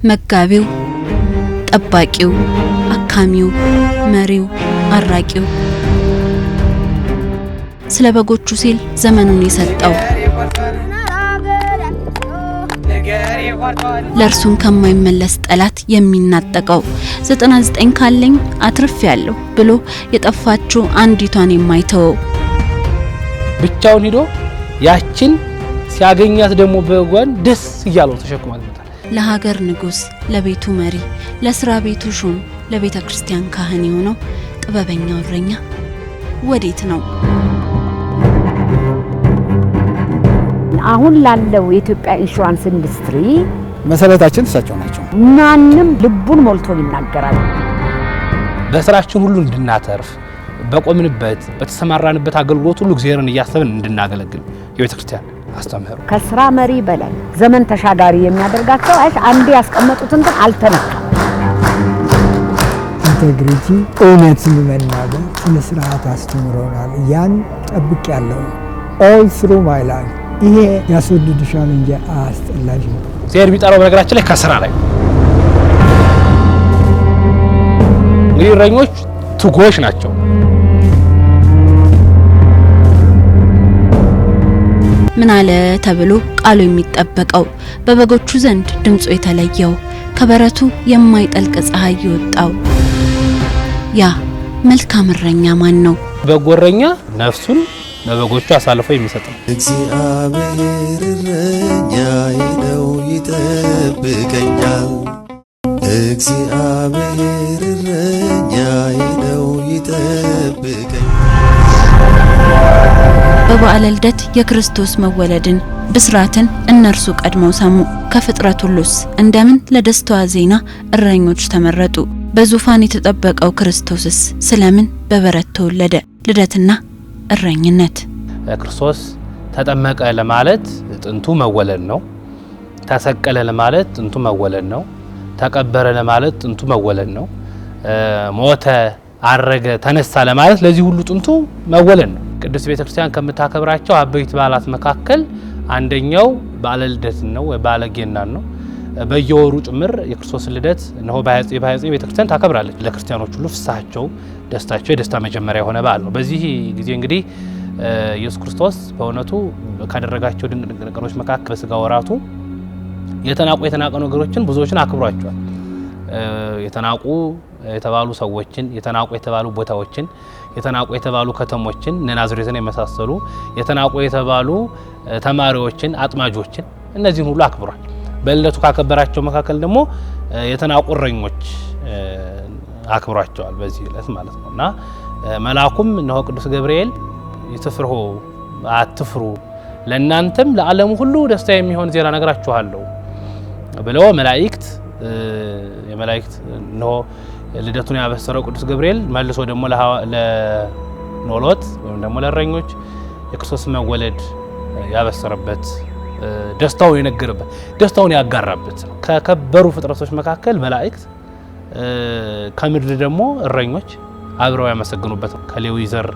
መጋቢው፣ ጠባቂው፣ አካሚው፣ መሪው፣ አራቂው ስለ በጎቹ ሲል ዘመኑን የሰጠው ለርሱም ከማይመለስ ጠላት የሚናጠቀው 99 ካለኝ አትርፍ ያለው ብሎ የጠፋችው አንዲቷን የማይተው ብቻውን ሄዶ ያችን ሲያገኛት ደግሞ በጓን ደስ ይያለው ተሸክሟል። ለሀገር ንጉስ፣ ለቤቱ መሪ፣ ለስራ ቤቱ ሹም፣ ለቤተ ክርስቲያን ካህን የሆነው ጥበበኛው እረኛ ወዴት ነው? አሁን ላለው የኢትዮጵያ ኢንሹራንስ ኢንዱስትሪ መሰረታችን እሳቸው ናቸው። ማንም ልቡን ሞልቶ ይናገራል። በስራችን ሁሉ እንድናተርፍ በቆምንበት በተሰማራንበት አገልግሎት ሁሉ እግዚአብሔርን እያሰብን እንድናገለግል የቤተክርስቲያን አስተምህሮ ከስራ መሪ በላይ ዘመን ተሻጋሪ የሚያደርጋቸው አንዴ ያስቀመጡትን ግን አልተነካም። ኢንቴግሪቲ እውነትን መናገር ስነ ስርዓት አስተምሮናል። ያን ጠብቅ ያለው all through my life ይሄ ያስወድድሻል እንጂ አያስጠላሽም። እግዚአብሔር ቢጠራው በነገራችን ላይ ከስራ ላይ እንግዲህ እረኞች ትጉዎች ናቸው። ምን አለ ተብሎ ቃሉ የሚጠበቀው በበጎቹ ዘንድ ድምጹ የተለየው ከበረቱ የማይጠልቅ ፀሐይ ይወጣው ያ መልካም እረኛ ማን ነው? በጎ እረኛ ነፍሱን ለበጎቹ አሳልፎ የሚሰጥ ነው። እግዚአብሔር እረኛዬ ነው ይጠብቀኛል። እግዚአብሔር እረኛዬ ነው ይጠብቀኛል። በበዓለ ልደት የክርስቶስ መወለድን ብስራትን እነርሱ ቀድመው ሰሙ። ከፍጥረት ሁሉስ እንደምን ለደስታዋ ዜና እረኞች ተመረጡ። በዙፋን የተጠበቀው ክርስቶስስ ስለምን በበረት ተወለደ? ልደትና እረኝነት። ክርስቶስ ተጠመቀ ለማለት ጥንቱ መወለድ ነው። ተሰቀለ ለማለት ጥንቱ መወለድ ነው። ተቀበረ ለማለት ጥንቱ መወለድ ነው። ሞተ፣ አረገ፣ ተነሳ ለማለት ለዚህ ሁሉ ጥንቱ መወለድ ነው። ቅዱስ ቤተክርስቲያን ከምታከብራቸው አበይት በዓላት መካከል አንደኛው በዓለ ልደት ነው ወይ በዓለ ገናን ነው። በየወሩ ጭምር የክርስቶስ ልደት ነው በ29 ቤተክርስቲያን ታከብራለች። ለክርስቲያኖች ሁሉ ፍስሐቸው፣ ደስታቸው የደስታ መጀመሪያ የሆነ በዓል ነው። በዚህ ጊዜ እንግዲህ ኢየሱስ ክርስቶስ በእውነቱ ካደረጋቸው ድንቅ ነገሮች መካከል በስጋ ወራቱ የተናቁ ነገሮችን ብዙዎችን አክብሯቸዋል። የተናቁ የተባሉ ሰዎችን፣ የተናቁ የተባሉ ቦታዎችን፣ የተናቁ የተባሉ ከተሞችን ናዝሬትን የመሳሰሉ የተናቁ የተባሉ ተማሪዎችን፣ አጥማጆችን እነዚህን ሁሉ አክብሯል። በልደቱ ካከበራቸው መካከል ደግሞ የተናቁ እረኞች አክብሯቸዋል በዚህ ዕለት ማለት ነውና መልአኩም እነሆ ቅዱስ ገብርኤል ይትፍርሁ አትፍሩ ለእናንተም ለዓለሙ ሁሉ ደስታ የሚሆን ዜና ነግራችኋለሁ ብለው የመላእክት ነው ልደቱን ያበሰረው ቅዱስ ገብርኤል መልሶ ደግሞ ለኖሎት ወይም ደግሞ ለእረኞች የክርስቶስ መወለድ ያበሰረበት ደስታውን የነገረበት ደስታውን ያጋራበት ነው። ከከበሩ ፍጥረቶች መካከል መላእክት ከምድር ደግሞ እረኞች አብረው ያመሰግኑበት ነው። ከሌዊ ዘር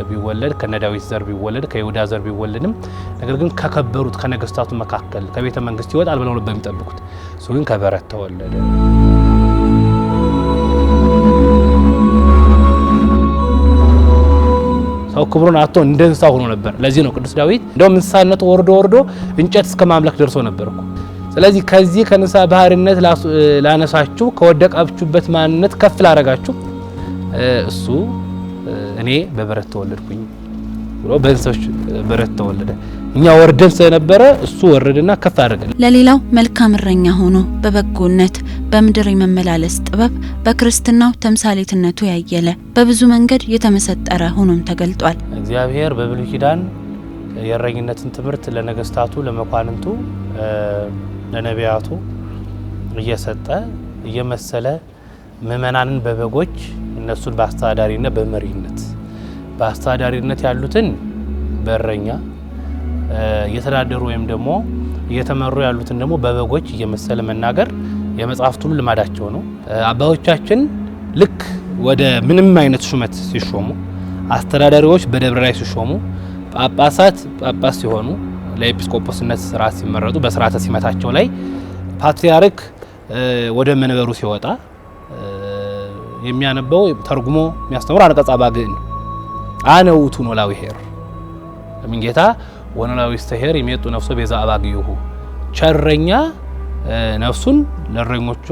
ቢወለድ ከነዳዊት ዘር ቢወለድ ከይሁዳ ዘር ቢወለድም ነገር ግን ከከበሩት ከነገስታቱ መካከል ከቤተ መንግስት ይወጣል ብለው ነበር የሚጠብቁት። እሱ ግን ከበረት ተወለደ። ሰው ክብሩን አጥቶ እንደ እንስሳ ሆኖ ነበር። ለዚህ ነው ቅዱስ ዳዊት እንደውም እንስሳነቱ ወርዶ እንጨት እስከ ማምለክ ደርሶ ነበርኩ። ስለዚህ ከዚህ ከንሳ ባህሪነት ላነሳችሁ ከወደቃችሁበት ማንነት ከፍ ላረጋችሁ እሱ እኔ በበረት ተወለድኩኝ ብሎ በእንስሶች በረት ተወለደ። እኛ ወርደን ስለነበረ እሱ ወረደና ከፍ አደረገ። ለሌላው መልካም እረኛ ሆኖ በበጎነት በምድር የመመላለስ ጥበብ በክርስትናው ተምሳሌትነቱ ያየለ በብዙ መንገድ የተመሰጠረ ሆኖም ተገልጧል። እግዚአብሔር በብሉይ ኪዳን የእረኝነትን ትምህርት ለነገስታቱ፣ ለመኳንንቱ፣ ለነቢያቱ እየሰጠ እየመሰለ ምእመናንን በበጎች እነሱን በአስተዳዳሪነት በአስተዳዳሪነት ያሉትን በእረኛ እየተዳደሩ ወይም ደግሞ እየተመሩ ያሉትን ደግሞ በበጎች እየመሰለ መናገር የመጽሐፍት ሁሉ ልማዳቸው ነው። አባቶቻችን ልክ ወደ ምንም አይነት ሹመት ሲሾሙ፣ አስተዳዳሪዎች በደብረ ላይ ሲሾሙ፣ ጳጳሳት ጳጳስ ሲሆኑ፣ ለኤጲስቆጶስነት ስርዓት ሲመረጡ በስርዓተ ሲመታቸው ላይ ፓትርያርክ ወደ መንበሩ ሲወጣ የሚያነበው ተርጉሞ የሚያስተምሩ አንቀጸ አባግዕ አነ ውእቱ ኖላዊ ኄር ለምን ጌታ ወኖላዊ ስተሄር የሚያጡ ነፍሶ ቤዛ አባግዕሁ ቸረኛ ነፍሱን ለእረኞቹ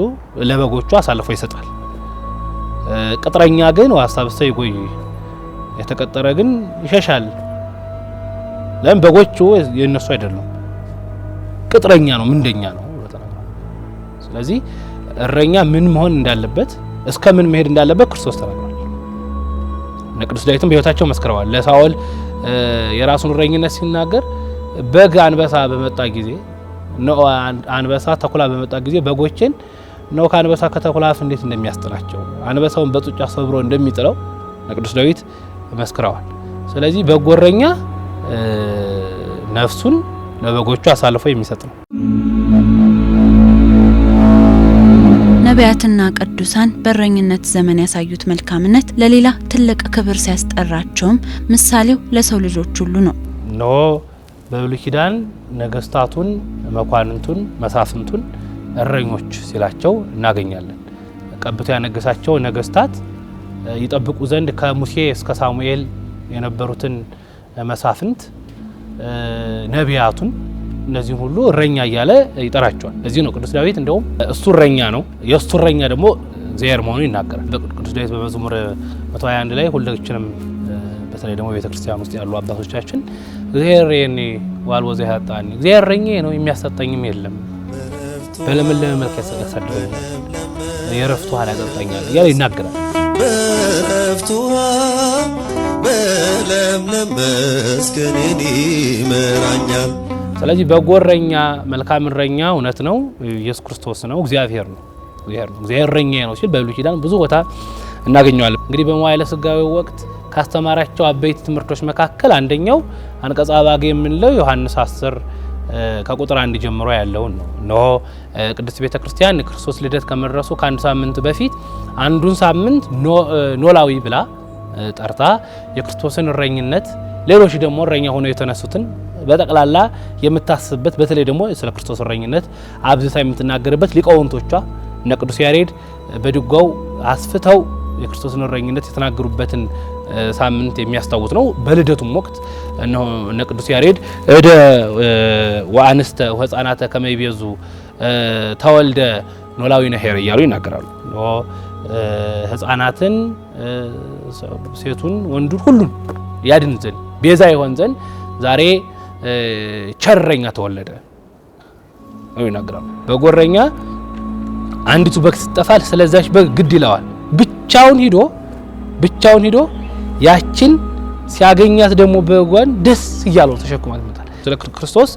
ለበጎቹ አሳልፎ ይሰጣል። ቅጥረኛ ግን ወሐሳብሰ ይጎይ የተቀጠረ ግን ይሸሻል። ለምን በጎቹ የነሱ አይደሉም፣ ቅጥረኛ ነው፣ ምንደኛ ነው። ስለዚህ እረኛ ምን መሆን እንዳለበት እስከ ምን መሄድ እንዳለበት ክርስቶስ ተናግሯል። ቅዱስ ዳዊትም በሕይወታቸው መስክረዋል። ለሳኦል የራሱን እረኝነት ሲናገር በግ አንበሳ በመጣ ጊዜ ነው አንበሳ ተኩላ በመጣ ጊዜ በጎችን ነው ከአንበሳ ከተኩላ አፍ እንዴት እንደሚያስጥላቸው አንበሳውን በጡጫ ሰብሮ እንደሚጥለው ቅዱስ ዳዊት መስክረዋል። ስለዚህ በጎ እረኛ ነፍሱን ለበጎቹ አሳልፎ የሚሰጥ ነው። ነቢያትና ቅዱሳን በእረኝነት ዘመን ያሳዩት መልካምነት ለሌላ ትልቅ ክብር ሲያስጠራቸውም ምሳሌው ለሰው ልጆች ሁሉ ነው። ነው በብሉይ ኪዳን ነገስታቱን፣ መኳንንቱን፣ መሳፍንቱን እረኞች ሲላቸው እናገኛለን። ቀብቶ ያነገሳቸው ነገስታት ይጠብቁ ዘንድ ከሙሴ እስከ ሳሙኤል የነበሩትን መሳፍንት ነቢያቱን እነዚህ ሁሉ እረኛ እያለ ይጠራቸዋል። ለዚህ ነው ቅዱስ ዳዊት እንደውም እሱ እረኛ ነው፣ የእሱ እረኛ ደግሞ እግዚአብሔር መሆኑን ይናገራል። ቅዱስ ዳዊት በመዝሙር 121 ላይ ሁላችንም በተለይ ደግሞ ቤተክርስቲያን ውስጥ ያሉ አባቶቻችን እግዚአብሔር የኔ ዋልቦ ዘያጣኒ እግዚአብሔር እረኛዬ ነው የሚያሰጠኝም የለም፣ በለመለመ መልክ ያሳድረኛል፣ የእረፍት ውሃ ያጠጣኛል እያለ ይናገራል። በእረፍት ውሃ በለምለም መስገን ይመራኛል። ስለዚህ በጎ እረኛ መልካም እረኛ እውነት ነው ኢየሱስ ክርስቶስ ነው፣ እግዚአብሔር ነው። እግዚአብሔር እረኛዬ ነው ሲል በብሉይ ኪዳን ብዙ ቦታ እናገኘዋለን። እንግዲህ በመዋዕለ ሥጋዌው ወቅት ካስተማራቸው አበይት ትምህርቶች መካከል አንደኛው አንቀጸ አባግዕ የምንለው ዮሐንስ 10 ከቁጥር 1 ጀምሮ ያለውን ነው። እነሆ ቅድስት ቤተክርስቲያን ክርስቶስ ልደት ከመድረሱ ከአንድ ሳምንት በፊት አንዱን ሳምንት ኖላዊ ብላ ጠርታ የክርስቶስን እረኝነት ሌሎች ደግሞ እረኛ ሆነው የተነሱትን በጠቅላላ የምታስብበት በተለይ ደግሞ ስለ ክርስቶስ እረኝነት አብዝታ የምትናገርበት ሊቃውንቶቿ እነ ቅዱስ ያሬድ በድጓው አስፍተው የክርስቶስን እረኝነት የተናገሩበትን ሳምንት የሚያስታውስ ነው። በልደቱም ወቅት እነ ቅዱስ ያሬድ እደ ወአንስተ ወሕፃናተ ከመ ይቤዙ ተወልደ ኖላዊነ ኄር እያሉ ይናገራሉ። ሕፃናትን ሴቱን ወንዱን ሁሉን ያድን ዘንድ ቤዛ ይሆን ዘንድ ዛሬ ቸረኛ ተወለደ ነው ይናገራሉ። በጎ እረኛ አንዲቱ በግ ስትጠፋል ስለዛች በግ ግድ ይለዋል። ብቻውን ሂዶ ያችን ሲያገኛት ደግሞ በጓን ደስ እያለው ተሸክሟት ይመጣል። ስለ ክርስቶስ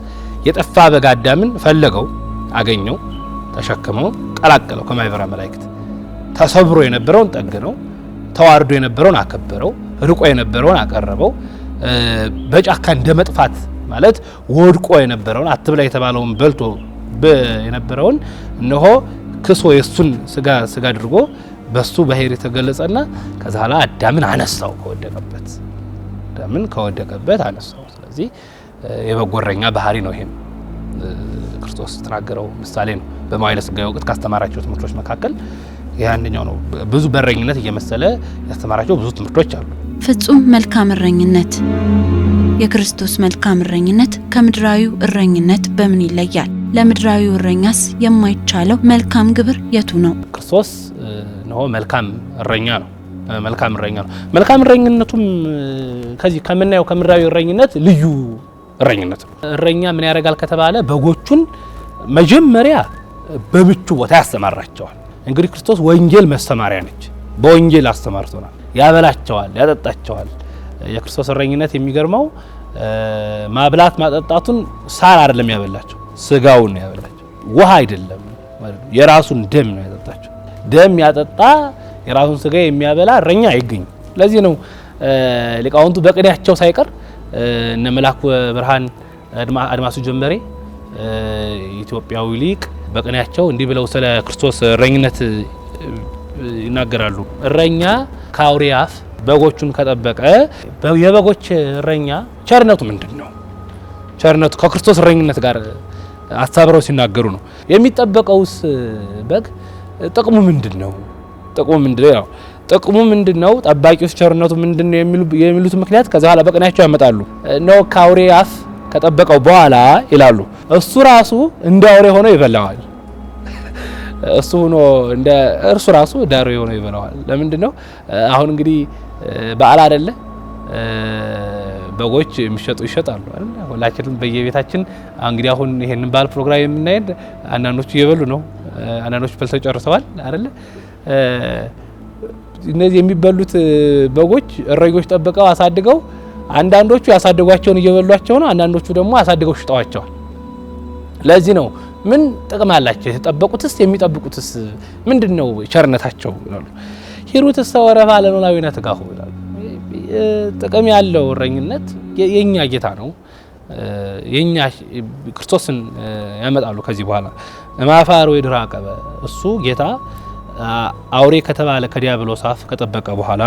የጠፋ በግ አዳምን ፈለገው፣ አገኘው፣ ተሸክመው ቀላቀለው ከማይበራ መላእክት። ተሰብሮ የነበረውን ጠግነው፣ ተዋርዶ የነበረውን አከበረው፣ ርቆ የነበረውን አቀረበው። በጫካ እንደመጥፋት ማለት ወድቆ የነበረውን አትብላ የተባለውን በልቶ የነበረውን እነሆ ክሶ የሱን ስጋ አድርጎ በሱ በሄር የተገለጸና ከዛ ኋላ አዳምን አነሳው ከወደቀበት አነሳው። ስለዚህ የበጎ እረኛ ባህሪ ነው። ይሄም ክርስቶስ ተናገረው ምሳሌ ነው። በመዋዕለ ሥጋዌ ወቅት ካስተማራቸው ትምህርቶች መካከል ያንኛው ነው። ብዙ በእረኝነት እየመሰለ ያስተማራቸው ብዙ ትምህርቶች አሉ። ፍጹም መልካም እረኝነት። የክርስቶስ መልካም እረኝነት ከምድራዊው እረኝነት በምን ይለያል? ለምድራዊው እረኛስ የማይቻለው መልካም ግብር የቱ ነው? ክርስቶስ ነው መልካም እረኛ ነው። መልካም እረኝነቱም ከዚህ ከምናየው ከምድራዊ እረኝነት ልዩ እረኝነት ነው። እረኛ ምን ያደርጋል ከተባለ በጎቹን መጀመሪያ በምቹ ቦታ ያስተማራቸዋል። እንግዲህ ክርስቶስ ወንጌል መስተማሪያ ነች። በወንጌል አስተማርቶናል። ያበላቸዋል፣ ያጠጣቸዋል። የክርስቶስ እረኝነት የሚገርመው ማብላት ማጠጣቱን ሳር አይደለም ያበላቸው፣ ስጋውን ነው ያበላቸው። ውሃ አይደለም ማለት ነው፣ የራሱን ደም ነው ያጠጣቸው። ደም ያጠጣ የራሱን ስጋ የሚያበላ እረኛ አይገኝም። ለዚህ ነው ሊቃውንቱ በቅኔያቸው ሳይቀር እነ መላኩ ብርሃን አድማሱ ጀመሬ ኢትዮጵያዊ ሊቅ በቅኔያቸው እንዲህ ብለው ስለ ክርስቶስ እረኝነት ይናገራሉ። እረኛ ከአውሬ አፍ በጎቹን ከጠበቀ የበጎች እረኛ ቸርነቱ ምንድን ነው? ቸርነቱ ከክርስቶስ እረኝነት ጋር አስተባብረው ሲናገሩ ነው። የሚጠበቀውስ በግ ጥቅሙ ምንድነው? ጥቅሙ ምንድነው? ጠባቂውስ ቸርነቱ ምንድነው የሚሉት ምክንያት ከዛ በኋላ በቅኔያቸው ያመጣሉ። ነው ከአውሬ አፍ ከጠበቀው በኋላ ይላሉ እሱ ራሱ እንደ አውሬ ሆኖ ይበላዋል። እርሱ ራሱ ዳሮ ሆኖ ይበላዋል። ለምንድነው? አሁን እንግዲህ በዓል አይደለ? በጎች ይሸጣሉ አይደል? ሁላችንም በየቤታችን እንግዲህ አሁን ይሄንን በዓል ፕሮግራም የምናየድ አንዳንዶቹ እየበሉ ነው፣ አንዳንዶቹ በልተው ጨርሰዋል አይደል? እነዚህ የሚበሉት በጎች እረኞች ጠብቀው አሳድገው አንዳንዶቹ ያሳደጓቸውን እየበሏቸው ነው፣ አንዳንዶቹ ደግሞ አሳድገው ሽጠዋቸዋል። ለዚህ ነው ምን ጥቅም አላቸው የተጠበቁትስ የሚጠብቁትስ ምንድነው ቸርነታቸው ይላሉ። ሂሩትስ ወረፋ ለኖላዊነት ጋሁ ይላሉ። ጥቅም ያለው እረኝነት የኛ ጌታ ነው። የኛ ክርስቶስን ያመጣሉ። ከዚህ በኋላ ማፋር ወይ ድራቀበ እሱ ጌታ አውሬ ከተባለ ከዲያብሎስ አፍ ከጠበቀ በኋላ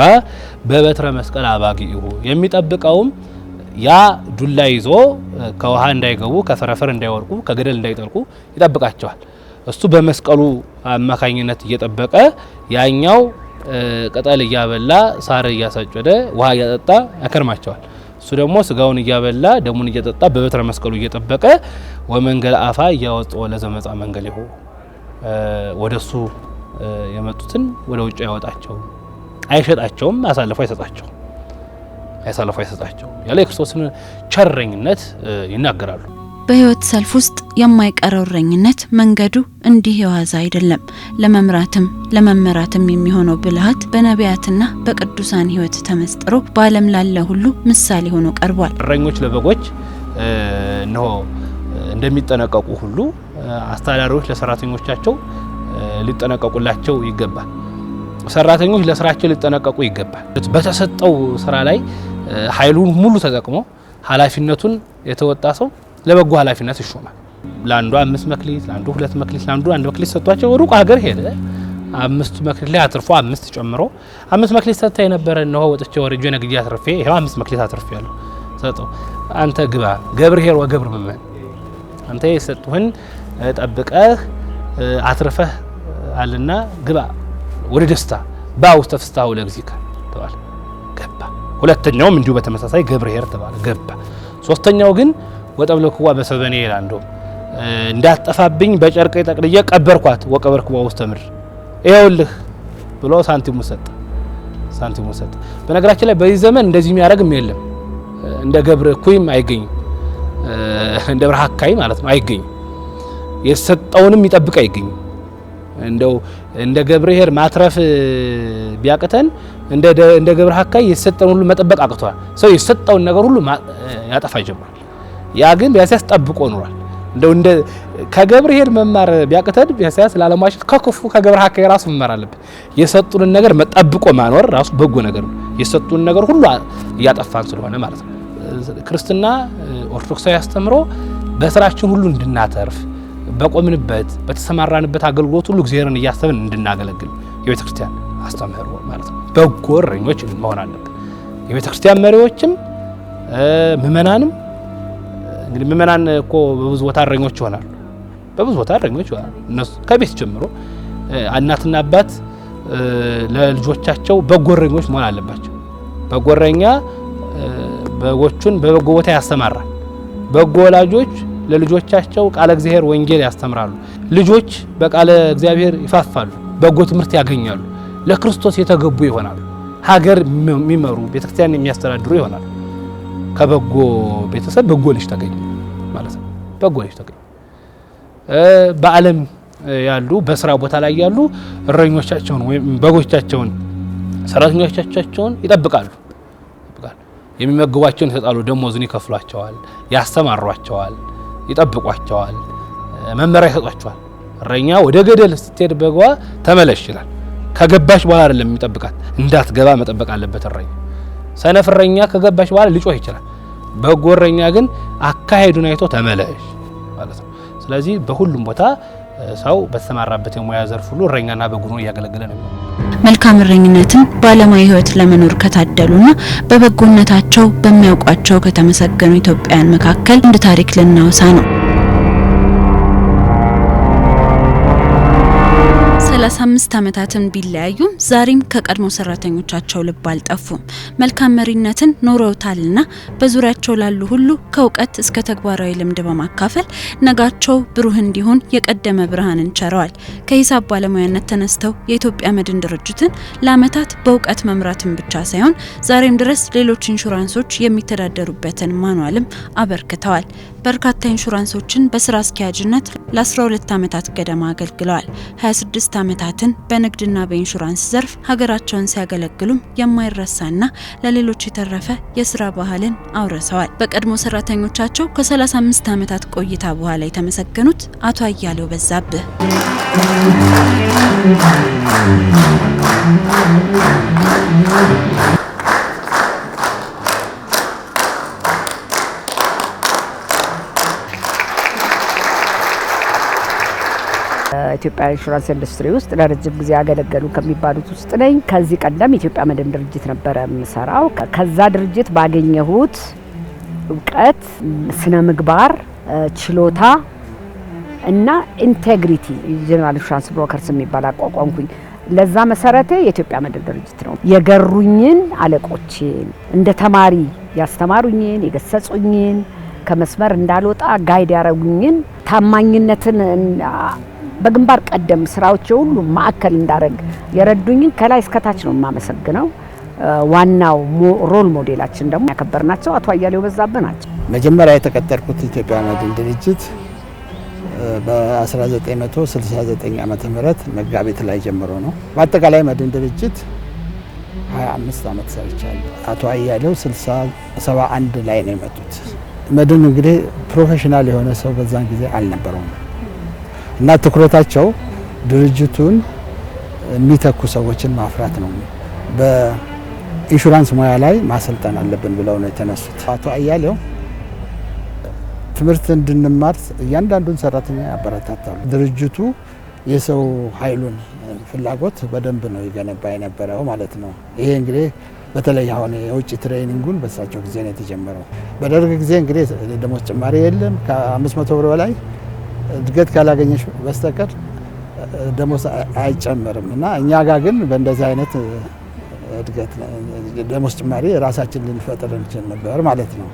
በበትረ መስቀል አባጊሁ የሚጠብቀውም ያ ዱላ ይዞ ከውሃ እንዳይገቡ ከፈረፈር እንዳይወርቁ ከገደል እንዳይጠልቁ ይጠብቃቸዋል። እሱ በመስቀሉ አማካኝነት እየጠበቀ ያኛው ቅጠል እያበላ ሳር እያሳጨደ ውሃ እያጠጣ ያከርማቸዋል። እሱ ደግሞ ስጋውን እያበላ ደሙን እየጠጣ በበትረ መስቀሉ እየጠበቀ ወመንገል አፋ እያወጣ ለዘመጻ መንገል ይሁ ወደሱ የመጡትን ወደ ውጭ ያወጣቸው አይሸጣቸውም፣ አሳልፎ አይሰጣቸው ያለ የክርስቶስን ቸረኝነት ይናገራሉ። በህይወት ሰልፍ ውስጥ የማይቀረው እረኝነት መንገዱ እንዲህ የዋዛ አይደለም። ለመምራትም ለመመራትም የሚሆነው ብልሃት በነቢያትና በቅዱሳን ህይወት ተመስጥሮ በዓለም ላለ ሁሉ ምሳሌ ሆኖ ቀርቧል። እረኞች ለበጎች ነው እንደሚጠነቀቁ ሁሉ አስተዳዳሪዎች ለሰራተኞቻቸው ሊጠነቀቁላቸው ይገባል። ሰራተኞች ለስራቸው ሊጠነቀቁ ይገባል። በተሰጠው ስራ ላይ ኃይሉን ሙሉ ተጠቅሞ ኃላፊነቱን የተወጣ ሰው ለበጎ ኃላፊነት ይሾማል። ለአንዱ 5 መክሊት፣ ለአንዱ 2 መክሊት፣ ለአንዱ 1 መክሊት ሰጥቷቸው ሩቅ ሀገር ሄደ። 5 መክሊት ላይ አትርፎ 5 ጨምሮ 5 መክሊት ሰጥታ የነበረ ነው ወጥቼ ወርጄ ነግጄ አትርፌ ይሄው 5 መክሊት አትርፌ ያለው ሰጠው። አንተ ግባ ገብርኄር ወገብር መመን አንተ የሰጡህን ጠብቀህ አትርፈህ አለና ግባ ወደ ደስታ ባውስተ ፍስታው ለግዚካ ተባለ ገባ። ሁለተኛውም እንዲሁ በተመሳሳይ ገብርኄር ተባለ ገባ። ሶስተኛው ግን ወጠብለክዋ በሰበኔ ይላንዶ እንዳትጠፋብኝ በጨርቄ ጠቅልዬ ቀበርኳት ወቀበርኩዋ ውስተ ምድር ይኸውልህ ብሎ ሳንቲሙ ሰጠ። በነገራችን ላይ በዚህ ዘመን እንደዚህ የሚያደርግም የለም። እንደ ገብረ ኩይም አይገኝም፣ እንደ ብርሃካይ ማለት ነው አይገኝም። የሰጠውንም ይጠብቅ አይገኝም። እንደው እንደ ገብርኄር ማትረፍ ቢያቅተን እንደ ገብረሃካይ የሰጠውን ሁሉ መጠበቅ አቅቷል። ሰው የሰጠውን ነገር ሁሉ ያጠፋ ይጀምራል። ያ ግን ቢያሳስ ጠብቆ ኖሯል። እንደው እንደ ከገብርኄር መማር ቢያቅተን ቢያሳስ ላለማሽት ከክፉ ከገብረሃካይ ራሱ መማር አለበት። የሰጡን ነገር መጠብቆ ማኖር ራሱ በጎ ነገር ነው። የሰጡን ነገር ሁሉ ያጠፋን ስለሆነ ማለት ነው። ክርስትና ኦርቶዶክሳዊ አስተምሮ በስራችን ሁሉ እንድናተርፍ በቆምንበት በተሰማራንበት አገልግሎት ሁሉ እግዚአብሔርን እያሰብን እንድናገለግል የቤተ ክርስቲያን አስተምህሮ ማለት ነው። በጎ እረኞች መሆን አለብን። የቤተ ክርስቲያን መሪዎችም ምእመናንም እንግዲህ ምእመናን እኮ በብዙ ቦታ እረኞች ይሆናሉ። እነሱ ከቤት ጀምሮ እናትና አባት ለልጆቻቸው በጎ እረኞች መሆን አለባቸው። በጎ እረኛ በጎቹን በበጎ ቦታ ያስተማራል። በጎ ወላጆች ለልጆቻቸው ቃለ እግዚአብሔር ወንጌል ያስተምራሉ። ልጆች በቃለ እግዚአብሔር ይፋፋሉ፣ በጎ ትምህርት ያገኛሉ፣ ለክርስቶስ የተገቡ ይሆናሉ፣ ሀገር የሚመሩ ቤተክርስቲያን የሚያስተዳድሩ ይሆናሉ። ከበጎ ቤተሰብ በጎ ልጅ ተገኘ ማለት ነው። በጎ ልጅ ተገኘ። በዓለም ያሉ በስራ ቦታ ላይ ያሉ እረኞቻቸውን ወይም በጎቻቸውን ሰራተኞቻቸውን ይጠብቃሉ። የሚመግቧቸውን ይሰጣሉ፣ ደሞዙን ይከፍሏቸዋል፣ ያስተማሯቸዋል፣ ይጠብቋቸዋል፣ መመሪያ ይሰጧቸዋል። እረኛ ወደ ገደል ስትሄድ በጓ ተመለሽ ይላል። ከገባሽ በኋላ አይደለም የሚጠብቃት፣ እንዳትገባ መጠበቅ አለበት እረኛ። ሰነፍ እረኛ ከገባሽ በኋላ ሊጮህ ይችላል። በጎ እረኛ ግን አካሄዱን አይቶ ተመለሽ ማለት ነው። ስለዚህ በሁሉም ቦታ ሰው በተሰማራበት የሙያ ዘርፍ ሁሉ እረኛና በጎ ነው እያገለገለ ነው። መልካም እረኝነትን በዓለማዊ ሕይወት ለመኖር ከታደሉና በበጎነታቸው በሚያውቋቸው ከተመሰገኑ ኢትዮጵያውያን መካከል እንደ ታሪክ ልናወሳ ነው። ለ35 ዓመታትን ቢለያዩም ዛሬም ከቀድሞ ሰራተኞቻቸው ልብ አልጠፉም። መልካም መሪነትን ኖረውታልና በዙሪያቸው ላሉ ሁሉ ከእውቀት እስከ ተግባራዊ ልምድ በማካፈል ነጋቸው ብሩህ እንዲሆን የቀደመ ብርሃንን ቸረዋል። ከሂሳብ ባለሙያነት ተነስተው የኢትዮጵያ መድን ድርጅትን ለዓመታት በእውቀት መምራትን ብቻ ሳይሆን ዛሬም ድረስ ሌሎች ኢንሹራንሶች የሚተዳደሩበትን ማኑዋልም አበርክተዋል። በርካታ ኢንሹራንሶችን በስራ አስኪያጅነት ለ12 ዓመታት ገደማ አገልግለዋል። 26 ዓመታትን በንግድና በኢንሹራንስ ዘርፍ ሀገራቸውን ሲያገለግሉም የማይረሳና ለሌሎች የተረፈ የስራ ባህልን አውርሰዋል። በቀድሞ ሰራተኞቻቸው ከ35 ዓመታት ቆይታ በኋላ የተመሰገኑት አቶ አያሌው በዛብህ ኢትዮጵያ ኢንሹራንስ ኢንዱስትሪ ውስጥ ለረጅም ጊዜ ያገለገሉ ከሚባሉት ውስጥ ነኝ። ከዚህ ቀደም ኢትዮጵያ መድን ድርጅት ነበር የምሰራው። ከዛ ድርጅት ባገኘሁት እውቀት፣ ስነ ምግባር፣ ችሎታ እና ኢንቴግሪቲ ጀነራል ኢንሹራንስ ብሮከርስ የሚባል አቋቋምኩኝ። ለዛ መሰረቴ የኢትዮጵያ መድን ድርጅት ነው። የገሩኝን አለቆቼን እንደ ተማሪ ያስተማሩኝን፣ የገሰጹኝን፣ ከመስመር እንዳልወጣ ጋይድ ያረጉኝን፣ ታማኝነትን በግንባር ቀደም ስራዎች ሁሉ ማዕከል እንዳረግ የረዱኝን ከላይ እስከታች ነው የማመሰግነው። ዋናው ሮል ሞዴላችን ደግሞ ያከበርናቸው አቶ አያሌው በዛብህ ናቸው። መጀመሪያ የተቀጠርኩት ኢትዮጵያ መድን ድርጅት በ1969 ዓመተ ምህረት መጋቢት ላይ ጀምሮ ነው። በአጠቃላይ መድን ድርጅት 25 ዓመት ሰርቻለሁ። አቶ አያሌው 71 ላይ ነው የመጡት። መድን እንግዲህ ፕሮፌሽናል የሆነ ሰው በዛን ጊዜ አልነበረውም እና ትኩረታቸው ድርጅቱን የሚተኩ ሰዎችን ማፍራት ነው። በኢንሹራንስ ሙያ ላይ ማሰልጠን አለብን ብለው ነው የተነሱት። አቶ አያሌው ትምህርት እንድንማር እያንዳንዱን ሰራተኛ ያበረታታሉ። ድርጅቱ የሰው ኃይሉን ፍላጎት በደንብ ነው ይገነባ የነበረው ማለት ነው። ይሄ እንግዲህ በተለይ አሁን የውጭ ትሬኒንጉን በሳቸው ጊዜ ነው የተጀመረው። በደርግ ጊዜ እንግዲህ ደሞዝ ጭማሪ የለም። ከ500 ብር በላይ እድገት ካላገኘሽ በስተቀር ደሞዝ አይጨመርም እና እኛ ጋር ግን በእንደዚህ አይነት እድገት ደሞዝ ጭማሪ ራሳችን ልንፈጥር እንችል ነበር ማለት ነው።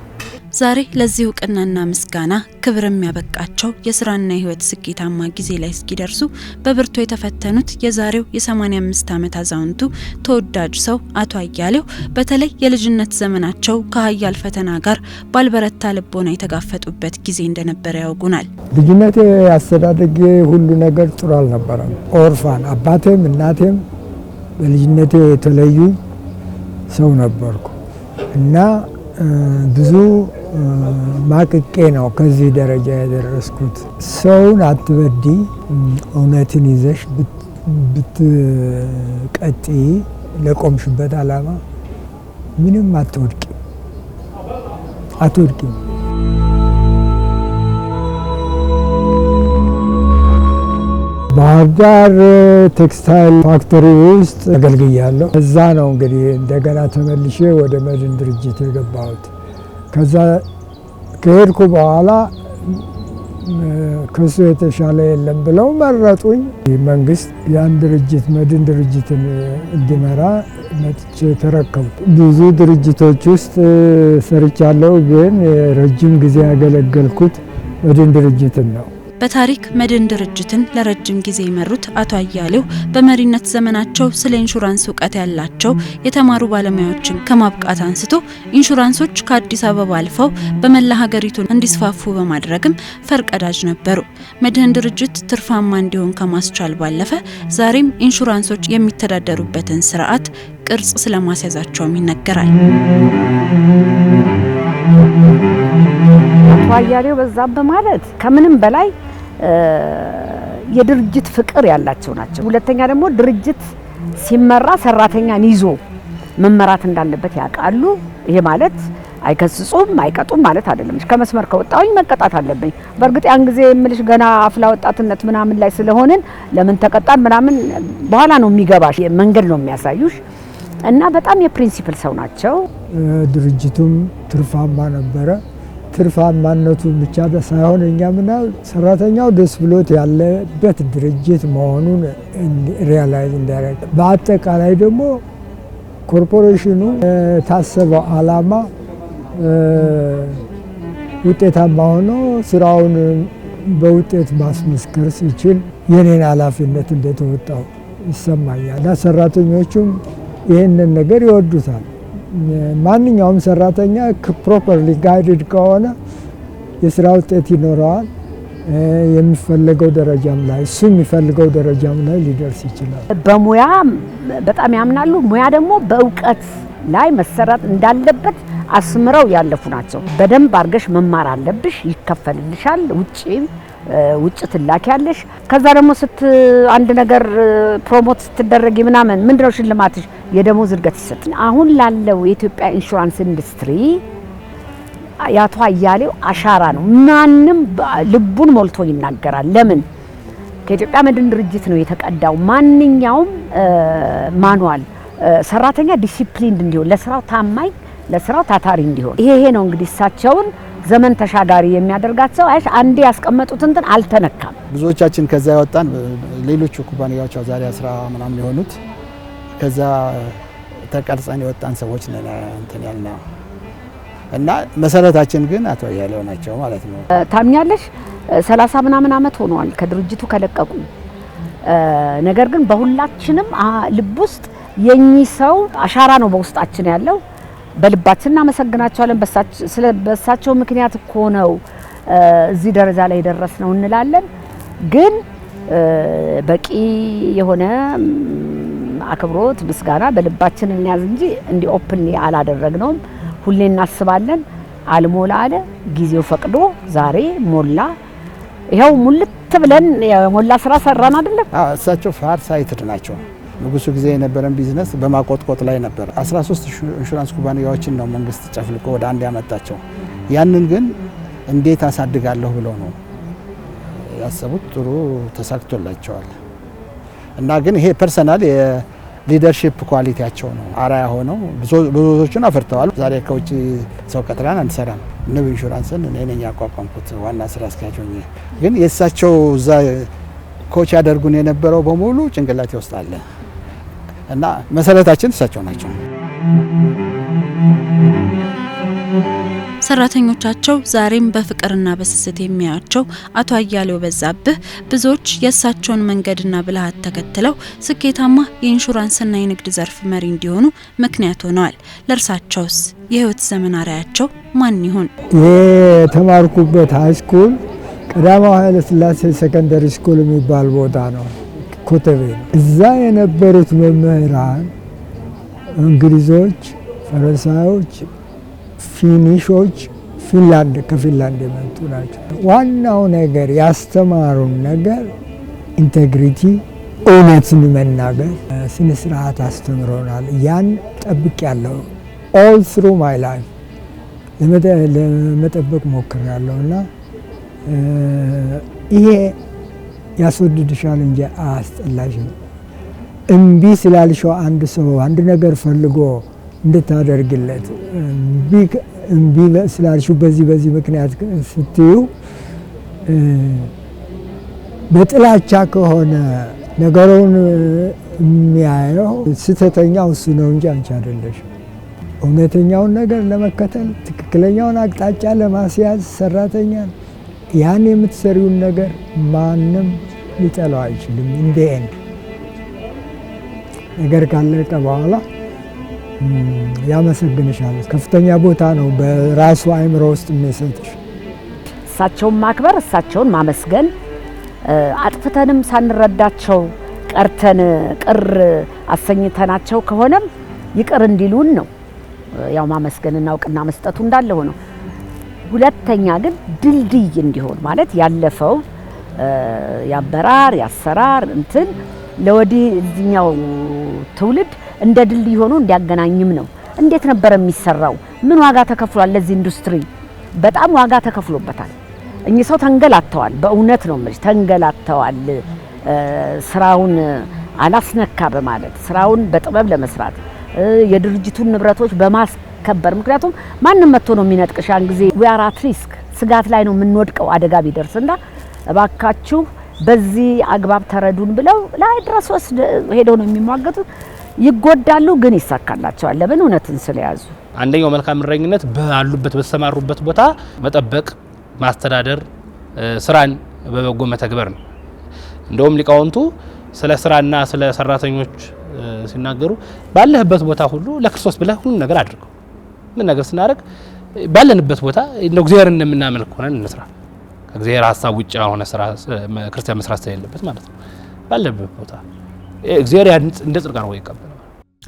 ዛሬ ለዚህ እውቅናና ምስጋና ክብር የሚያበቃቸው የስራና የህይወት ስኬታማ ጊዜ ላይ እስኪደርሱ በብርቱ የተፈተኑት የዛሬው የ85 ዓመት አዛውንቱ ተወዳጅ ሰው አቶ አያሌው በተለይ የልጅነት ዘመናቸው ከሀያል ፈተና ጋር ባልበረታ ልቦና የተጋፈጡበት ጊዜ እንደነበረ ያውጉናል። ልጅነቴ አስተዳደጌ ሁሉ ነገር ጥሩ አልነበረም። ኦርፋን አባቴም እናቴም በልጅነቴ የተለዩ ሰው ነበርኩ እና ብዙ ማቅቄ ነው ከዚህ ደረጃ የደረስኩት። ሰውን አትበዲ፣ እውነትን ይዘሽ ብትቀጢ ለቆምሽበት አላማ ምንም አትወድቂም። ባህር ዳር ቴክስታይል ፋክተሪ ውስጥ አገልግያለሁ። እዛ ነው እንግዲህ እንደገና ተመልሼ ወደ መድን ድርጅት የገባሁት። ከዛ ከሄድኩ በኋላ ከሱ የተሻለ የለም ብለው መረጡኝ። መንግስት ያን ድርጅት መድን ድርጅትን እንዲመራ መጥቼ ተረከብኩ። ብዙ ድርጅቶች ውስጥ ሰርቻለሁ፣ ግን ረጅም ጊዜ ያገለገልኩት መድን ድርጅትን ነው። በታሪክ መድን ድርጅትን ለረጅም ጊዜ የመሩት አቶ አያሌው በመሪነት ዘመናቸው ስለ ኢንሹራንስ እውቀት ያላቸው የተማሩ ባለሙያዎችን ከማብቃት አንስቶ ኢንሹራንሶች ከአዲስ አበባ አልፈው በመላ ሀገሪቱ እንዲስፋፉ በማድረግም ፈርቀዳጅ ነበሩ። መድን ድርጅት ትርፋማ እንዲሆን ከማስቻል ባለፈ ዛሬም ኢንሹራንሶች የሚተዳደሩበትን ስርዓት ቅርጽ ስለማስያዛቸውም ይነገራል። አቶ አያሌው በዛብህ ማለት ከምንም በላይ የድርጅት ፍቅር ያላቸው ናቸው። ሁለተኛ ደግሞ ድርጅት ሲመራ ሰራተኛን ይዞ መመራት እንዳለበት ያውቃሉ። ይሄ ማለት አይከስጹም አይቀጡም ማለት አይደለም። ከመስመር ከወጣሁኝ መቀጣት አለብኝ። በእርግጥ ያን ጊዜ የምልሽ ገና አፍላ ወጣትነት ምናምን ላይ ስለሆነን ለምን ተቀጣን ምናምን በኋላ ነው የሚገባሽ፣ መንገድ ነው የሚያሳዩሽ እና በጣም የፕሪንሲፕል ሰው ናቸው። ድርጅቱም ትርፋማ ነበረ። ትርፋማነቱ ብቻ ሳይሆን እኛ ምናል ሰራተኛው ደስ ብሎት ያለበት ድርጅት መሆኑን ሪያላይዝ እንዲያደርግ በአጠቃላይ ደግሞ ኮርፖሬሽኑ ታሰበው ዓላማ ውጤታማ ሆኖ ስራውን በውጤት ማስመስከር ሲችል የኔን ኃላፊነት እንደተወጣው ይሰማኛል። እና ሰራተኞቹም ይህንን ነገር ይወዱታል። ማንኛውም ሰራተኛ ፕሮፐርሊ ጋይድድ ከሆነ የስራ ውጤት ይኖረዋል። የሚፈልገው ደረጃም ላይ እሱ የሚፈልገው ደረጃም ላይ ሊደርስ ይችላል። በሙያ በጣም ያምናሉ። ሙያ ደግሞ በእውቀት ላይ መሰራት እንዳለበት አስምረው ያለፉ ናቸው። በደንብ አርገሽ መማር አለብሽ፣ ይከፈልልሻል። ውጭ ትላኪያለሽ። ከዛ ደግሞ አንድ ነገር ፕሮሞት ስትደረጊ ምናምን ምንድነው ሽልማትሽ? የደሞዝ እድገት ይሰጥ። አሁን ላለው የኢትዮጵያ ኢንሹራንስ ኢንዱስትሪ የአቶ አያሌው አሻራ ነው። ማንም ልቡን ሞልቶ ይናገራል። ለምን? ከኢትዮጵያ መድን ድርጅት ነው የተቀዳው። ማንኛውም ማኑዋል ሰራተኛ ዲሲፕሊን እንዲሆን፣ ለስራው ታማኝ፣ ለስራው ታታሪ እንዲሆን ይሄ ነው እንግዲህ እሳቸውን ዘመን ተሻጋሪ የሚያደርጋቸው። አይሽ አንዴ ያስቀመጡት እንትን አልተነካም። ብዙዎቻችን ከዛ ያወጣን ሌሎች ኩባንያዎች ዛሬ 10 ምናምን የሆኑት ከዛ ተቀርጸን የወጣን ሰዎች ነን እንትን ያልነው እና መሰረታችን ግን አቶ አያሌው ናቸው ማለት ነው። ታምኛለሽ 30 ምናምን አመት ሆኗል ከድርጅቱ ከለቀቁ። ነገር ግን በሁላችንም ልብ ውስጥ የኚህ ሰው አሻራ ነው በውስጣችን ያለው። በልባችን እናመሰግናቸዋለን። በሳቸው ምክንያት እኮ ነው እዚህ ደረጃ ላይ ደረስነው እንላለን። ግን በቂ የሆነ አክብሮት ምስጋና በልባችን እንያዝ እንጂ እንዲ ኦፕንሊ አላደረግነውም። ሁሌ እናስባለን። አልሞላ አለ ጊዜው ፈቅዶ ዛሬ ሞላ። ይሄው ሙልት ብለን የሞላ ስራ ሰራን አይደለም። እሳቸው ፋር ሳይትድ ናቸው። ንጉሱ ጊዜ የነበረን ቢዝነስ በማቆጥቆጥ ላይ ነበር። 13 ኢንሹራንስ ኩባንያዎችን ነው መንግስት ጨፍልቆ ወደ አንድ ያመጣቸው። ያንን ግን እንዴት አሳድጋለሁ ብለው ነው ያሰቡት። ጥሩ ተሳክቶላቸዋል። እና ግን ይሄ ፐርሰናል የሊደርሺፕ ኳሊቲያቸው ነው አራያ ሆነው ብዙዎችን አፍርተዋል። ዛሬ ከውጭ ሰው ቀጥረን አንሰራም። ንብ ኢንሹራንስን እኔ ነኝ ያቋቋምኩት ዋና ስራ አስኪያጅ ሆኜ። ግን የእሳቸው እዛ ኮች ያደርጉን የነበረው በሙሉ ጭንቅላቴ ውስጥ አለ እና መሰረታችን እሳቸው ናቸው። ሰራተኞቻቸው ዛሬም በፍቅርና በስስት የሚያያቸው አቶ አያሌው በዛብህ ብዙዎች የእሳቸውን መንገድና ብልሃት ተከትለው ስኬታማ የኢንሹራንስና የንግድ ዘርፍ መሪ እንዲሆኑ ምክንያት ሆነዋል። ለእርሳቸውስ የህይወት ዘመን አርአያቸው ማን ይሆን? የተማርኩበት ሃይስኩል ቀዳማዊ ኃይለ ሥላሴ ሰከንደሪ ስኩል የሚባል ቦታ ነው፣ ኮተቤ ነው። እዛ የነበሩት መምህራን እንግሊዞች፣ ፈረንሳዮች፣ ፊኒሾች፣ ከፊንላንድ የመጡ ናቸው። ዋናው ነገር ያስተማሩን ነገር ኢንቴግሪቲ፣ እውነትን መናገር፣ ስነ ስርዓት አስተምሮናል። ያን ጠብቅ ያለው ኦል ትሩ ማይ ላይፍ ለመጠበቅ ሞክሬያለሁ እና ይሄ ያስወድድሻል እንጂ አያስጠላሽም። እምቢ ስላልሽው አንድ ሰው አንድ ነገር ፈልጎ እንድታደርግለት እምቢ ስላልሽው በዚህ ምክንያት ስትዩ በጥላቻ ከሆነ ነገሩን የሚያየው ስህተተኛው እሱ ነው እንጂ አንቺ አይደለሽ። እውነተኛውን ነገር ለመከተል ትክክለኛውን አቅጣጫ ለማስያዝ ሰራተኛ ያን የምትሰሪውን ነገር ማንም ሊጠላው አይችልም። እንደ ኤንድ ነገር ካለቀ በኋላ ያመሰግንሻል። ከፍተኛ ቦታ ነው በራሱ አእምሮ ውስጥ የሚሰጥሽ። እሳቸውን ማክበር፣ እሳቸውን ማመስገን፣ አጥፍተንም ሳንረዳቸው ቀርተን ቅር አሰኝተናቸው ከሆነም ይቅር እንዲሉን ነው ያው ማመስገንና እውቅና መስጠቱ እንዳለ ሆነው፣ ሁለተኛ ግን ድልድይ እንዲሆን ማለት ያለፈው ያበራር ያሰራር እንትን ለወዲህ እዚህኛው ትውልድ እንደ ድልድይ ሆኖ እንዲያገናኝም ነው። እንዴት ነበር የሚሰራው? ምን ዋጋ ተከፍሏል? ለዚህ ኢንዱስትሪ በጣም ዋጋ ተከፍሎበታል። እኚህ ሰው ተንገላተዋል። በእውነት ነው ማለት ተንገላተዋል። ስራውን አላስነካ በማለት ስራውን በጥበብ ለመስራት የድርጅቱን ንብረቶች እንዲከበር ምክንያቱም ማንንም መጥቶ ነው የሚነጥቅሽ ያን ጊዜ we are at risk ስጋት ላይ ነው የምንወድቀው አደጋ ቢደርስና እባካችሁ በዚህ አግባብ ተረዱን ብለው ላይ ድረስ ሄደው ነው የሚሟገቱት ይጎዳሉ ግን ይሳካላቸዋል ለምን እውነትን ስለያዙ አንደኛው መልካም እረኝነት ባሉበት በተሰማሩበት ቦታ መጠበቅ ማስተዳደር ስራን በበጎ መተግበር ነው እንደውም ሊቃውንቱ ስለ ስራና ስለ ሰራተኞች ሲናገሩ ባለህበት ቦታ ሁሉ ለክርስቶስ ብለህ ሁሉ ነገር አድርገው ምን ነገር ስናደርግ ባለንበት ቦታ እንደው እግዚአብሔርን እንደምናመልክ ሆነን እንስራ ከእግዚአብሔር ሐሳብ ውጭ የሆነ ስራ ክርስቲያን መስራት ስለሌለበት ማለት ነው ባለበት ቦታ እግዚአብሔር እንደ ጽድቅ ነው ይቀበላል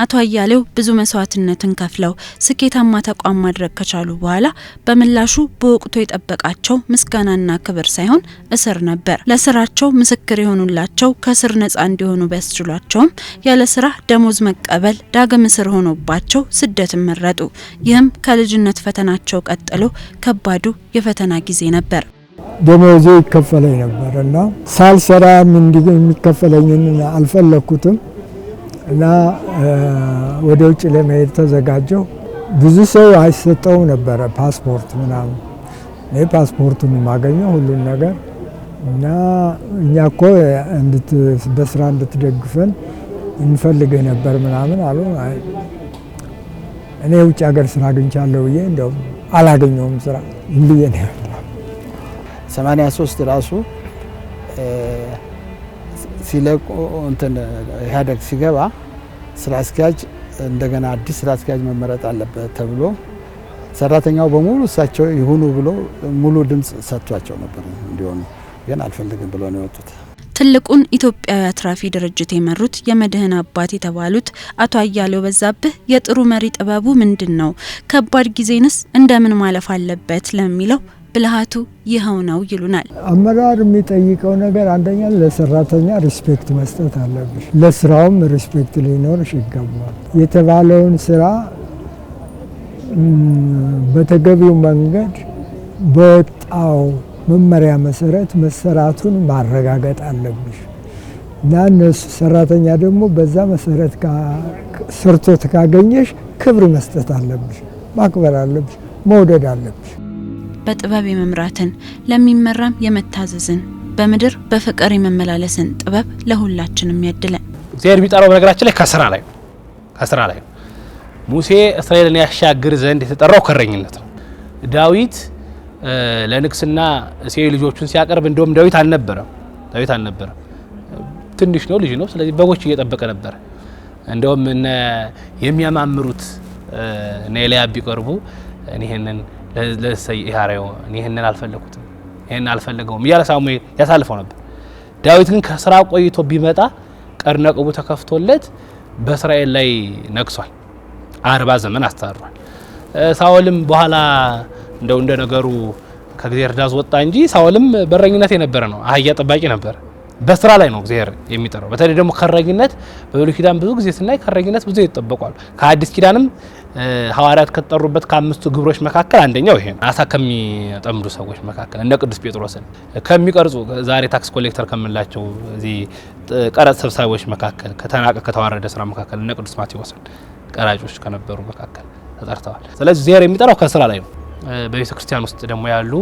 አቶ አያሌው ብዙ መስዋዕትነትን ከፍለው ስኬታማ ተቋም ማድረግ ከቻሉ በኋላ በመላሹ በወቅቱ የጠበቃቸው ምስጋናና ክብር ሳይሆን እስር ነበር ለስራቸው ምስክር የሆኑላቸው ከስር ነፃ እንዲሆኑ ቢያስችሏቸውም ያለ ስራ ደሞዝ መቀበል ዳግም እስር ሆኖባቸው ስደትን መረጡ ይህም ከልጅነት ፈተናቸው ቀጥሎ ከባዱ የፈተና ጊዜ ነበር ደሞዜ ይከፈለኝ ነበርና ሳልሰራ ምን የሚከፈለኝን አልፈለኩትም እና ወደ ውጭ ለመሄድ ተዘጋጀው ብዙ ሰው አይሰጠው ነበር ፓስፖርት ምናምን እኔ ፓስፖርቱን ማገኘው ሁሉ ነገር እና እኛኮ በስራ እንድትደግፈን እንፈልግ ነበር ምናምን አሉ እኔ ውጭ ሀገር ስራ አግኝቻለሁ ብዬ እንደው አላገኘውም ስራ እንብዬ ነው 83 ራሱ ሲለቆ እንትን ኢህአዴግ ሲገባ ስራ አስኪያጅ እንደገና አዲስ ስራ አስኪያጅ መመረጥ አለበት ተብሎ ሰራተኛው በሙሉ እሳቸው ይሁኑ ብሎ ሙሉ ድምጽ ሰጥቷቸው ነበር እንዲሆኑ ግን አልፈልግም ብሎ ነው የወጡት ትልቁን ኢትዮጵያዊ አትራፊ ድርጅት የመሩት የመድህን አባት የተባሉት አቶ አያሌው በዛብህ የጥሩ መሪ ጥበቡ ምንድነው ከባድ ጊዜንስ እንደምን ማለፍ አለበት ለሚለው ብልሃቱ ይኸው ነው ይሉናል አመራር የሚጠይቀው ነገር አንደኛ ለሰራተኛ ሪስፔክት መስጠት አለብሽ ለስራውም ሪስፔክት ሊኖርሽ ይገባል የተባለውን ስራ በተገቢው መንገድ በወጣው መመሪያ መሰረት መሰራቱን ማረጋገጥ አለብሽ እና እነሱ ሰራተኛ ደግሞ በዛ መሰረት ሰርቶ ካገኘሽ ክብር መስጠት አለብሽ ማክበር አለብሽ መውደድ አለብሽ በጥበብ የመምራትን ለሚመራም የመታዘዝን በመድር በፍቅር የመመላለስን ጥበብ ለሁላችንም ያድለን እግዚአብሔር ቢጠራው በነገራችን ላይ ከስራ ላይ ሙሴ እስራኤልን ያሻግር ዘንድ የተጠራው ከረኝነት ነው ዳዊት ለንግስና ሴይ ልጆቹን ሲያቀርብ እንደውም ዳዊት አልነበረም ትንሽ ነው ልጅ ነው ስለዚህ በጎች እየጠበቀ ነበር እንደውም የሚያማምሩት ኤልያብ ቢቀርቡ እኔህንን ለሰይ ኢሃራዮ እኔህንን አልፈለገውም እያለ ሳሙኤል ያሳልፈው ነበር ዳዊት ግን ከስራ ቆይቶ ቢመጣ ቀርነቀቡ ተከፍቶለት በእስራኤል ላይ ነግሷል 40 ዘመን አስተዳድሯል ሳኦልም በኋላ እንደ ነገሩ ከእግዚአብሔር ዳዝ ወጣ እንጂ ሳኦልም በረኝነት የነበረ ነው አህያ ጠባቂ ነበር በስራ ላይ ነው እግዚአብሔር የሚጠራው በተለይ ደግሞ ከረኝነት በብሉይ ኪዳን ብዙ ጊዜ ስናይ ከረኝነት ብዙ ይተጠበቋል ከአዲስ ኪዳንም ሐዋርያት ከተጠሩበት ከአምስቱ ግብሮች መካከል አንደኛው ይሄ ነው አሳ ከሚጠምዱ ሰዎች መካከል እንደ ቅዱስ ጴጥሮስን ከሚቀርጹ ዛሬ ታክስ ኮሌክተር ከመላቸው እዚህ ቀረጥ ሰብሳቢዎች መካከል ከተናቀ ከተዋረደ ስራ መካከል እንደ ቅዱስ ማቴዎስን ቀራጮች ከነበሩ መካከል ተጠርተዋል ስለዚህ እግዚአብሔር የሚጠራው ከስራ ላይ ነው በቤተ ክርስቲያን ውስጥ ደግሞ ያሉ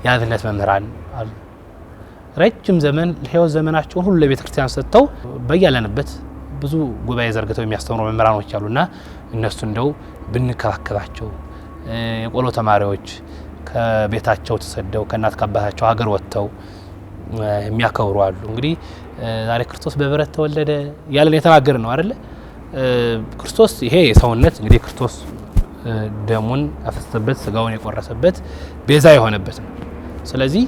የአብነት መምህራን አሉ ረጅም ዘመን ለህይወት ዘመናቸው ሁሉ ለቤተ ክርስቲያን ሰጥተው በያለንበት ብዙ ጉባኤ ዘርግተው የሚያስተምሩ መምህራኖች አሉና እነሱ እንደው ብንከባከባቸው የቆሎ ተማሪዎች ከቤታቸው ተሰደው ከእናት ከአባታቸው ሀገር ወጥተው የሚያከብሩ አሉ እንግዲህ ዛሬ ክርስቶስ በበረት ተወለደ ያለን የተናገረ ነው አይደል ክርስቶስ ይሄ የሰውነት እንግዲህ ክርስቶስ ደሙን አፈሰሰበት ስጋውን የቆረሰበት ቤዛ የሆነበት ነው ስለዚህ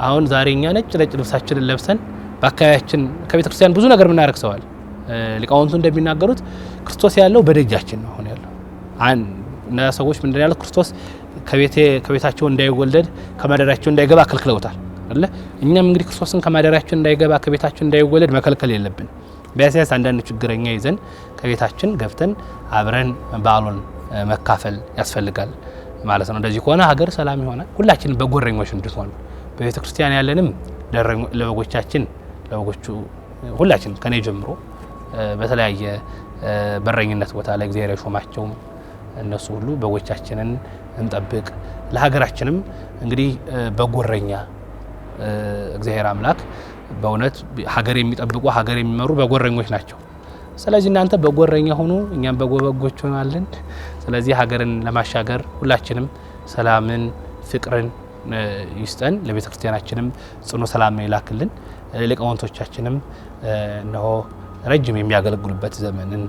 አሁን ዛሬኛ ነጭ ልብሳችንን ለብሰን በአካባቢያችን ከቤተ ክርስቲያን ብዙ ነገር ምናረክ ሰዋል ሊቃውንቱ እንደሚናገሩት ክርስቶስ ያለው በደጃችን ነው አሁን ያለው እና ሰዎች ምንድነው ያለው ክርስቶስ ከቤታቸው እንዳይወለድ ከማደሪያቸው እንዳይገባ ከልክለውታል አይደል እኛም እንግዲህ ክርስቶስን ከማደሪያችን እንዳይገባ ከቤታችን እንዳይወለድ መከልከል የለብን ቢያንስ አንዳንድ ችግረኛ ይዘን ከቤታችን ገብተን አብረን በዓሉን መካፈል ያስፈልጋል ማለት ነው እንደዚህ ከሆነ ሀገር ሰላም ይሆናል ሁላችንም በጎረኞች እንድንሆን በቤተ ክርስቲያን ያለንም ለበጎቻችን ለበጎቹ ሁላችን ከኔ ጀምሮ በተለያየ በረኝነት ቦታ ላይ እግዚአብሔር ሾማቸው እነሱ ሁሉ በጎቻችንን እንጠብቅ። ለሀገራችንም እንግዲህ በጎረኛ እግዚአብሔር አምላክ በእውነት ሀገር የሚጠብቁ ሀገር የሚመሩ በጎረኞች ናቸው። ስለዚህ እናንተ በጎረኛ ሆኑ፣ እኛም በጎበጎች ሆናለን። ስለዚህ ሀገርን ለማሻገር ሁላችንም ሰላምን፣ ፍቅርን ይስጠን። ለቤተ ክርስቲያናችንም ጽኑ ሰላም ይላክልን። ሊቃውንቶቻችንም እነሆ ረጅም የሚያገለግሉበት ዘመንን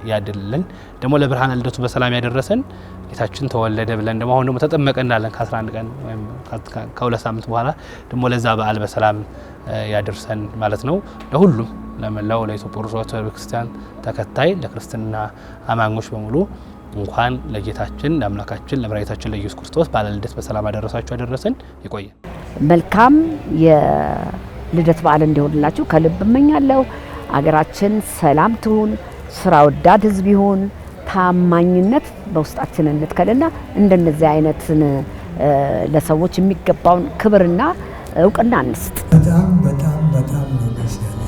ያድልልን። ደግሞ ለብርሃነ ልደቱ በሰላም ያደረሰን ጌታችን ተወለደ ብለን ደግሞ አሁን ደግሞ ተጠመቀ እንዳለን ከ11 ቀን ወይም ከ2 ሳምንት በኋላ ደግሞ ለዛ በዓል በሰላም ያደርሰን ማለት ነው። ለሁሉም ለመላው ለኢትዮጵያ ኦርቶዶክስ ቤተክርስቲያን ተከታይ ለክርስትና አማኞች በሙሉ እንኳን ለጌታችን ለአምላካችን ለመድኃኒታችን ለኢየሱስ ክርስቶስ በዓለ ልደት በሰላም አደረሳችሁ አደረሰን። ይቆየን። መልካም የልደት በዓል እንዲሆንላችሁ ከልብ እመኛለሁ። አገራችን ሰላም ትሁን፣ ስራ ወዳድ ህዝብ ይሁን፣ ታማኝነት በውስጣችን እንትከልና እንደነዚህ አይነትን ለሰዎች የሚገባውን ክብርና እውቅና እንስጥ። በጣም ነው ደስ ያለኝ።